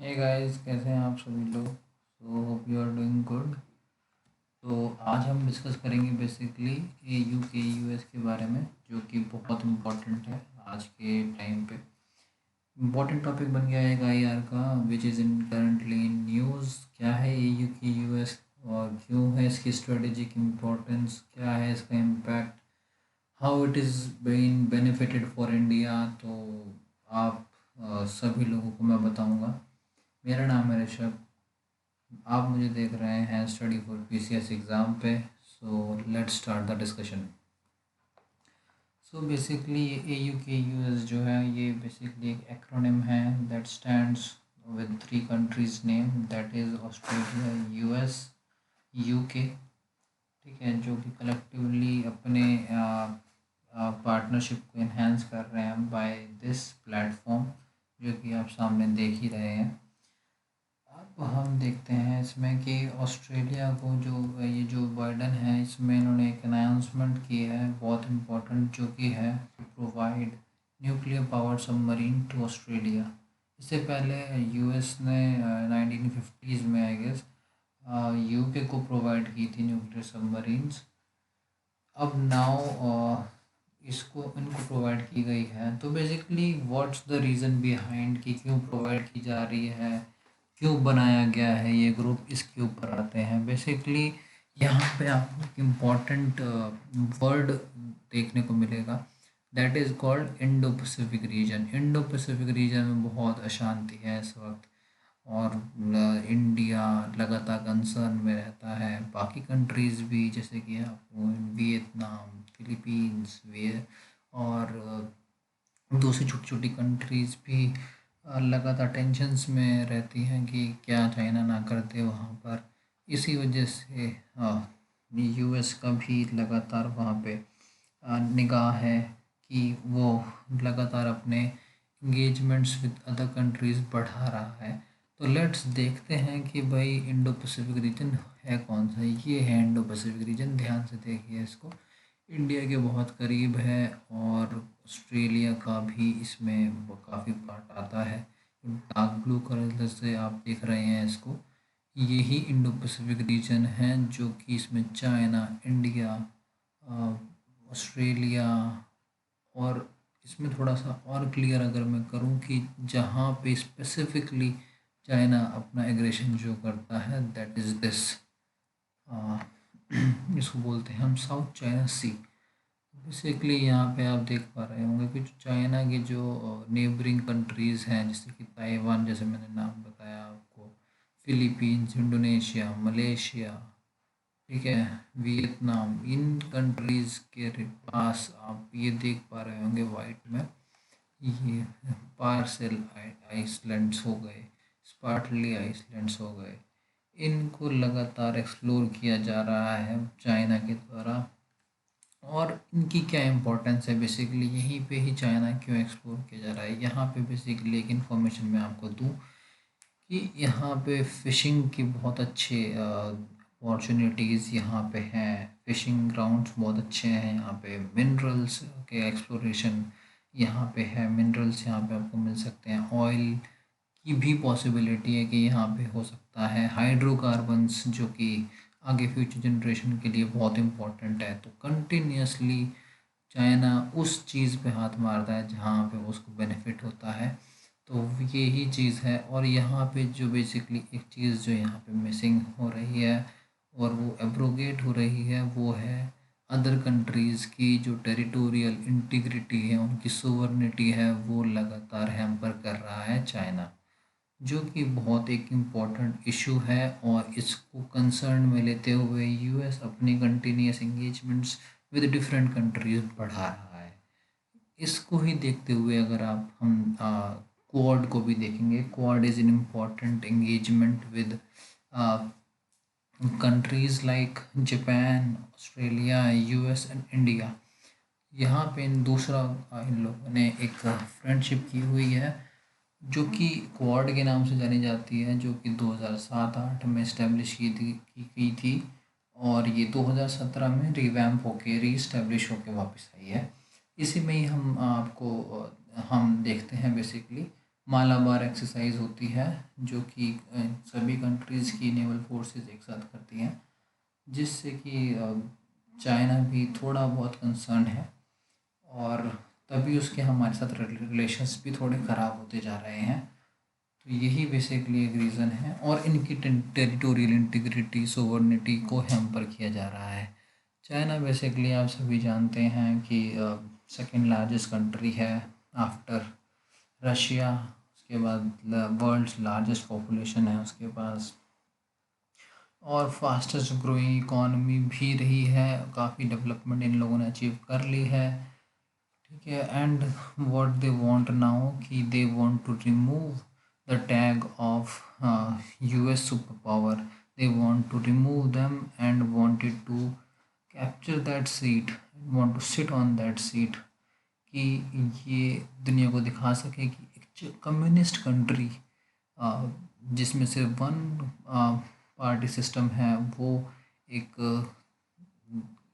Hey guys, कैसे हैं आप सभी लोग। So hope you are doing good. तो आज हम डिस्कस करेंगे बेसिकली EU के US के बारे में, जो कि बहुत इम्पोर्टेंट है आज के टाइम पे। इम्पोर्टेंट टॉपिक बन गया है IR का, which is in currently in news. क्या है EU की US और क्यों है इसकी स्ट्रेटेजिक इम्पोर्टेंस, क्या है इसका impact, how it is been benefited for India. तो आप सभी लोगों को मैं बताऊंगा। मेरा नाम है ऋषभ। आप मुझे देख रहे हैं स्टडी फॉर PCS एग्ज़ाम पे। So let's start the discussion. So basically AUKUS जो है, ये बेसिकली एक एक्रोनिम है that stands with 3 countries name, that is Australia, US, UK। ठीक है, जो कि कलेक्टिवली अपने पार्टनरशिप को इन्हेंस कर रहे हैं बाय दिस प्लेटफॉर्म, जो कि आप सामने देख ही रहे हैं। अब हम देखते हैं इसमें कि ऑस्ट्रेलिया को ये जो बाइडन है, इसमें इन्होंने एक अनाउंसमेंट की है बहुत इम्पोर्टेंट, जो कि है to provide nuclear power submarine to Australia. इससे पहले US ने 1950s में आई गेस UK को प्रोवाइड की थी न्यूक्लियर सबमरीन्स। अब नाउ इसको इनको प्रोवाइड की गई है। तो basically what's the reason behind कि क्यों प्रोवाइड की जा रही है, क्यों बनाया गया है ये ग्रुप, इसके ऊपर आते हैं। बेसिकली यहाँ पे आपको एक इम्पॉर्टेंट वर्ड देखने को मिलेगा, that is called Indo Pacific reason. Indo Pacific reason में बहुत अशांति है इस वक्त, और इंडिया लगातार कंसर्न में रहता है। बाकी कंट्रीज़ भी, जैसे कि आपको वियतनाम, फिलीपींस, वे और दूसरी छोटी छोटी कंट्रीज़ भी लगातार टेंशन्स में रहती हैं कि क्या चाइना ना कर दे वहाँ पर। इसी वजह से US का भी लगातार वहाँ पे निगाह है कि वो लगातार अपने इंगेजमेंट्स विद अदर कंट्रीज़ बढ़ा रहा है। तो लेट्स देखते हैं कि भाई इंडो पैसिफिक रीजन है कौन सा। ये है इंडो पैसिफिक रीजन, ध्यान से देखिए इसको। इंडिया के बहुत करीब है, और ऑस्ट्रेलिया का भी इसमें काफ़ी पार्ट आता है। डार्क ब्लू कलर से आप देख रहे हैं इसको, यही इंडो पैसिफिक रीजन है, जो कि इसमें चाइना, इंडिया, ऑस्ट्रेलिया, और इसमें थोड़ा सा और क्लियर अगर मैं करूं कि जहाँ पे स्पेसिफिकली चाइना अपना एग्रेशन जो करता है, दैट इज़ दिस, इसको बोलते हैं हम साउथ चाइना सी। बेसिकली यहाँ पे आप देख पा रहे होंगे कि जो चाइना की जो नेबरिंग कंट्रीज़ हैं, जैसे कि ताइवान, जैसे मैंने नाम बताया आपको, फिलीपींस, इंडोनेशिया, मलेशिया, ठीक है, वियतनाम, इन कंट्रीज़ के पास आप ये देख पा रहे होंगे वाइट में, ये पार्सल आइसलैंड्स हो गए, स्पार्टली आइसलैंड्स हो गए। इनको लगातार एक्सप्लोर किया जा रहा है चाइना के द्वारा। और इनकी क्या इम्पोर्टेंस है, बेसिकली यहीं पे ही चाइना क्यों एक्सप्लोर किया जा रहा है। यहाँ पे बेसिकली एक इन्फॉर्मेशन मैं आपको दूँ कि यहाँ पे फ़िशिंग की बहुत अच्छे अपॉर्चुनिटीज़ यहाँ पे हैं। फ़िशिंग ग्राउंड्स बहुत अच्छे हैं यहाँ पे। मिनरल्स के एक्सप्लोरेशन यहाँ पे है, मिनरल्स यहाँ पे आपको मिल सकते हैं। ऑयल की भी पॉसिबिलिटी है कि यहाँ पे हो सकता है। हाइड्रोकार्बन्स, जो कि आगे फ्यूचर जनरेशन के लिए बहुत इम्पोर्टेंट है। तो कंटिन्यूसली चाइना उस चीज़ पे हाथ मारता है जहाँ पे उसको बेनिफिट होता है। तो यही चीज़ है। और यहाँ पे जो बेसिकली एक चीज़ जो यहाँ पे मिसिंग हो रही है और वो एब्रोगेट हो रही है, वो है अदर कंट्रीज़ की जो टेरिटोरियल इंटीग्रिटी है, उनकी सोवर्निटी है, वो लगातार हैम्पर कर रहा है चाइना, जो कि बहुत एक इम्पॉर्टेंट इशू है। और इसको कंसर्न में लेते हुए US अपनी continuous engagements with different countries बढ़ा रहा है। इसको ही देखते हुए अगर हम क्वाड को भी देखेंगे, quad is an important engagement with countries like Japan, Australia, US and India. यहाँ पे इन लोगों ने एक फ्रेंडशिप की हुई है, जो कि क्वाड के नाम से जानी जाती है, जो कि 2007-8 में इस्टेब्लिश की गई थी, और ये 2017 में रिवैम्प होके रीस्टेब्लिश होके वापस आई है। इसी में ही हम देखते हैं बेसिकली मालाबार एक्सरसाइज होती है, जो कि सभी कंट्रीज़ की नेवल फोर्सेस एक साथ करती हैं, जिससे कि चाइना भी थोड़ा बहुत कंसर्न है, और तभी उसके हमारे साथ रिलेशंस भी थोड़े ख़राब होते जा रहे हैं। तो यही बेसिकली एक रीज़न है, और इनकी टेरिटोरियल इंटीग्रिटी सोवर्निटी को हैम्पर किया जा रहा है। चाइना बेसिकली आप सभी जानते हैं कि सेकेंड लार्जेस्ट कंट्री है आफ्टर रशिया। उसके बाद वर्ल्ड्स लार्जेस्ट पॉपुलेशन है उसके पास, और फास्टेस्ट ग्रोइंग इकॉनमी भी रही है। काफ़ी डेवलपमेंट इन लोगों ने अचीव कर ली है, ठीक है। And what they want now कि they want to remove the tag of US super power. They want to remove them and wanted to capture that seat, want to sit on that seat, कि ये दुनिया को दिखा सके कि एक communist country जिसमें से वन पार्टी सिस्टम है, वो एक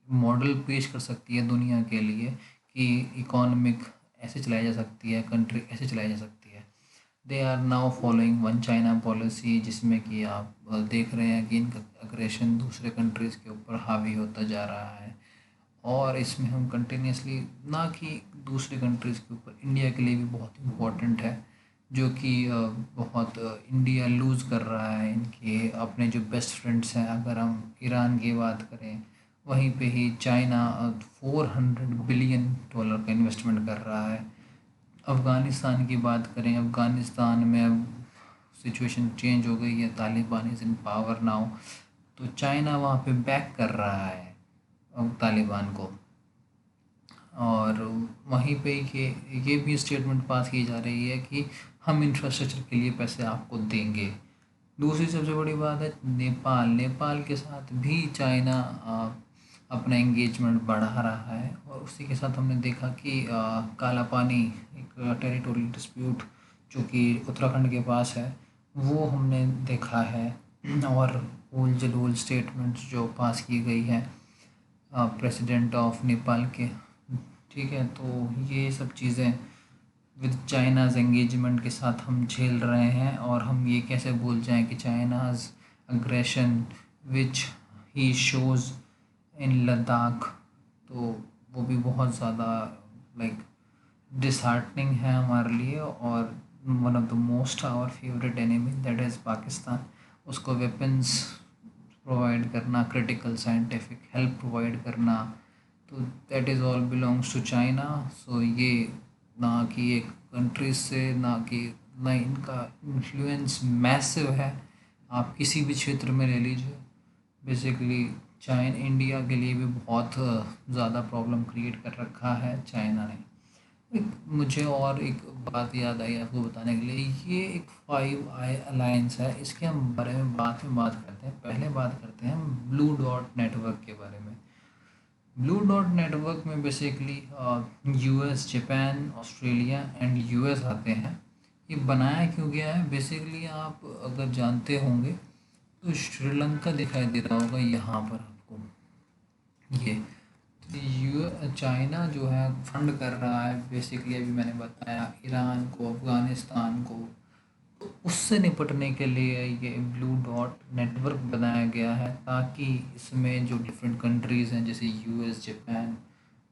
मॉडल पेश कर सकती है दुनिया के लिए कि इकोनॉमिक ऐसे चलाई जा सकती है, कंट्री ऐसे चलाई जा सकती है। They are now following one China policy, जिसमें कि आप देख रहे हैं कि इनका अग्रेशन दूसरे कंट्रीज़ के ऊपर हावी होता जा रहा है। और इसमें हम कंटिन्यूसली, ना कि दूसरे कंट्रीज़ के ऊपर, इंडिया के लिए भी बहुत इम्पोर्टेंट है, जो कि बहुत इंडिया लूज़ कर रहा है इनके अपने जो बेस्ट फ्रेंड्स हैं। अगर हम ईरान की बात करें, वहीं पे ही चाइना $400 बिलियन का इन्वेस्टमेंट कर रहा है। अफ़गानिस्तान की बात करें, अफ़गानिस्तान में अब सिचुएशन चेंज हो गई है, Taliban is in power now, तो चाइना वहाँ पे बैक कर रहा है तालिबान को। और वहीं पे ये भी स्टेटमेंट पास की जा रही है कि हम इंफ्रास्ट्रक्चर के लिए पैसे आपको देंगे। दूसरी सबसे बड़ी बात है नेपाल के साथ भी चाइना अपना एंगेजमेंट बढ़ा रहा है, और उसी के साथ हमने देखा कि काला पानी, एक टेरिटोरियल डिस्प्यूट जो कि उत्तराखंड के पास है, वो हमने देखा है। और ओल जलूल स्टेटमेंट्स जो पास की गई है प्रेसिडेंट ऑफ नेपाल के, ठीक है। तो ये सब चीज़ें विद चाइनाज़ एंगेजमेंट के साथ हम झेल रहे हैं, और हम ये कैसे भूल जाएं कि चाइनाज़ अग्रेशन विच ही शोज़ इन लद्दाख, तो वो भी बहुत ज़्यादा लाइक डिसहार्टनिंग है हमारे लिए। और one of the most our favourite enemy, that is Pakistan, उसको वेपन्स प्रोवाइड करना, क्रिटिकल साइंटिफिक हेल्प प्रोवाइड करना, तो that is all belongs to China. So ये ना कि एक कंट्री से, ना इनका इन्फ्लुएंस मैसिव है, आप किसी भी क्षेत्र में ले लीजिए। बेसिकली इंडिया के लिए भी बहुत ज़्यादा प्रॉब्लम क्रिएट कर रखा है चाइना ने। मुझे और एक बात याद आई आपको बताने के लिए, ये एक 5 आई अलायंस है, इसके हम बारे में बाद में बात करते हैं। पहले बात करते हैं हम ब्लू डॉट नेटवर्क के बारे में। ब्लू डॉट नेटवर्क में basically US, Japan, Australia and US आते हैं। ये बनाया क्यों गया है, बेसिकली आप अगर जानते होंगे तो श्रीलंका दिखाई दे रहा होगा यहाँ पर आपको, ये चाइना जो है फंड कर रहा है बेसिकली, अभी मैंने बताया, ईरान को, अफ़गानिस्तान को। तो उससे निपटने के लिए ये ब्लू डॉट नेटवर्क बनाया गया है, ताकि इसमें जो डिफरेंट कंट्रीज़ हैं जैसे यूएस, जापान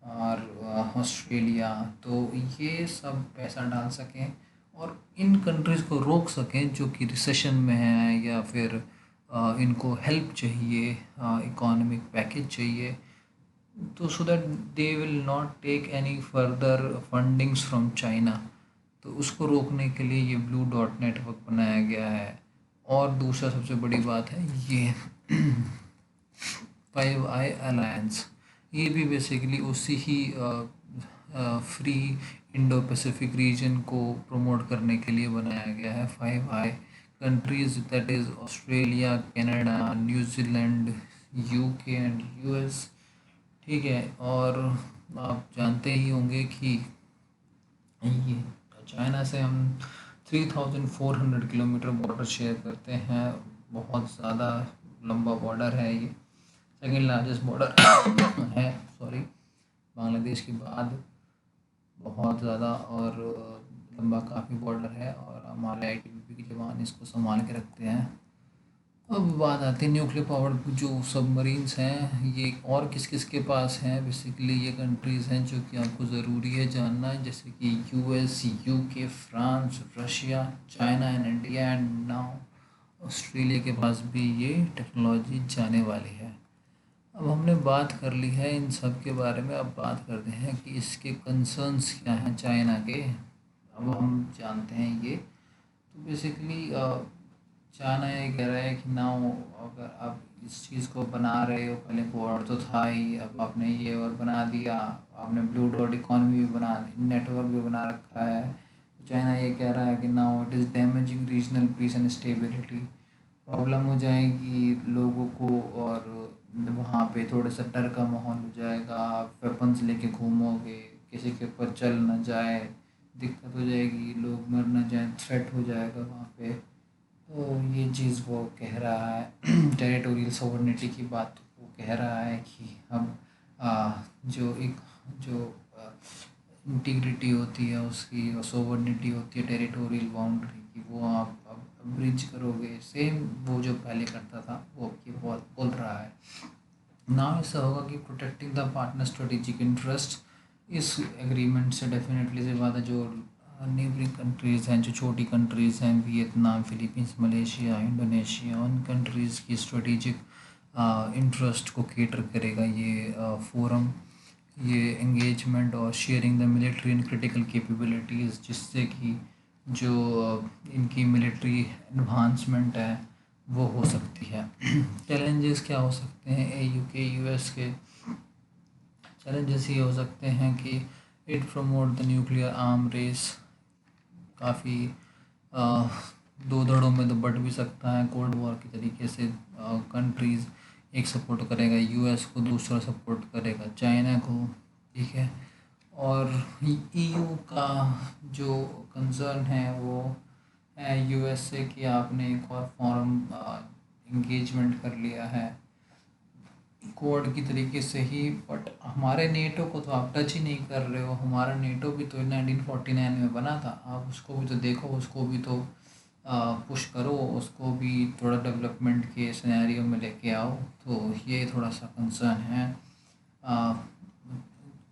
और ऑस्ट्रेलिया, तो ये सब पैसा डाल सकें और इन कंट्रीज़ को रोक सकें जो कि रिसेशन में हैं, या फिर इनको हेल्प चाहिए, इकोनॉमिक पैकेज चाहिए, तो so that they will not take any further fundings from China. तो उसको रोकने के लिए ये ब्लू डॉट नेटवर्क बनाया गया है। और दूसरा सबसे बड़ी बात है ये 5 आई अलायंस, ये भी बेसिकली उसी ही फ्री इंडो पैसिफिक रीजन को प्रमोट करने के लिए बनाया गया है। 5 eye countries, that is Australia, Canada, New Zealand, UK and US, ठीक है। और आप जानते ही होंगे कि ये चाइना से हम 3400 किलोमीटर बॉर्डर शेयर करते हैं, बहुत ज़्यादा लंबा बॉर्डर है ये, सेकेंड लार्जेस्ट बॉर्डर है, सॉरी, बांग्लादेश के बाद बहुत ज़्यादा। और लंबा काफ़ी बॉर्डर है और हमारे आईटीबीपी के जवान इसको संभाल के रखते हैं। अब बात आती है न्यूक्लियर पावर्ड जो सबमरीन्स हैं, ये और किस किस के पास हैं। बेसिकली ये कंट्रीज़ हैं जो कि आपको ज़रूरी है जानना है, जैसे कि US, UK, France, Russia, China and India and now Australia के पास भी ये टेक्नोलॉजी जाने वाली है। अब हमने बात कर ली है इन सब के बारे में, अब बात करते हैं कि इसके कंसर्न्स क्या हैं चाइना के। अब हम जानते हैं ये, तो बेसिकली चाइना ये कह रहा है कि ना, अगर आप इस चीज़ को बना रहे हो, पहले कोड तो था ही, अब आपने ये और बना दिया, आपने ब्लू डॉट इकॉनमी भी बना, नेटवर्क भी बना रखा है। तो चाइना ये कह रहा है कि now it is damaging regional piece and stability, problem हो जाएगी लोगों को, और वहाँ पे थोड़ा सा डर का माहौल हो जाएगा, आप वेपन्स लेके घूमोगे, किसी के ऊपर चल ना जाए, दिक्कत हो जाएगी, लोग मर ना जाए, थ्रेट हो जाएगा वहाँ पे। तो ये चीज़ वो कह रहा है टेरिटोरियल सोवर्निटी की बात वो कह रहा है कि हम जो एक जो इंटीग्रिटी होती है उसकी, और सोवर्निटी होती है टेरिटोरियल बाउंड्री की, वो आप अब ब्रिज करोगे, सेम वो जो पहले करता था वो अब ये बोल रहा है। ना ऐसा होगा कि protecting the partner strategic interest, इस एग्रीमेंट से डेफिनेटली से बात है जो नेबरिंग कंट्रीज़ हैं, जो छोटी कंट्रीज़ हैं, वियतनाम, फिलीपींस, मलेशिया, इंडोनेशिया, उन कंट्रीज़ की स्ट्रेटेजिक इंटरेस्ट को केटर करेगा ये फोरम, ये एंगेजमेंट और sharing the military and critical capabilities, जिससे कि जो इनकी मिलिट्री एडवांसमेंट है वो हो सकती है। चैलेंजेस क्या हो सकते हैं एयू के, यूएस के? चैलेंजेस ये हो सकते हैं कि it promote the nuclear arm race, काफ़ी दो धड़ों में तो बट भी सकता है कोल्ड वॉर की तरीके से। कंट्रीज़ एक सपोर्ट करेगा यूएस को, दूसरा सपोर्ट करेगा चाइना को, ठीक है। और ईयू का जो कंसर्न है वो है यूएस से कि आपने एक और फॉर्म इंगेजमेंट कर लिया है कोड की तरीके से ही, बट हमारे नेटो को तो आप टच ही नहीं कर रहे हो। हमारा नेटो भी तो 1949 में बना था, आप उसको भी तो देखो, उसको भी तो पुश करो, उसको भी थोड़ा डेवलपमेंट के सिनेरियो में लेके आओ। तो ये थोड़ा सा कंसर्न है। आ,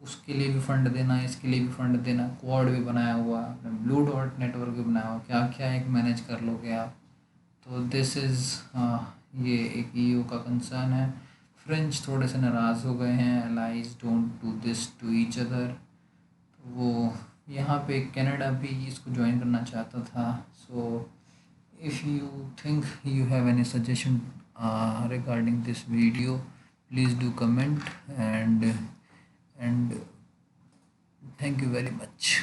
उसके लिए भी फंड देना, इसके लिए भी फंड देना, क्वाड भी बनाया हुआ है आपने, ब्लू डॉट नेटवर्क भी बनाया हुआ, क्या क्या एक मैनेज कर लोगे आप? तो दिस इज़ ये एक ईयू का कंसर्न है। फ्रेंच थोड़े से नाराज़ हो गए हैं, allies don't do this to each other. तो वो यहाँ पे कनाडा भी इसको ज्वाइन करना चाहता था। So if you think you have any suggestion regarding this video, please do comment, and thank you very much.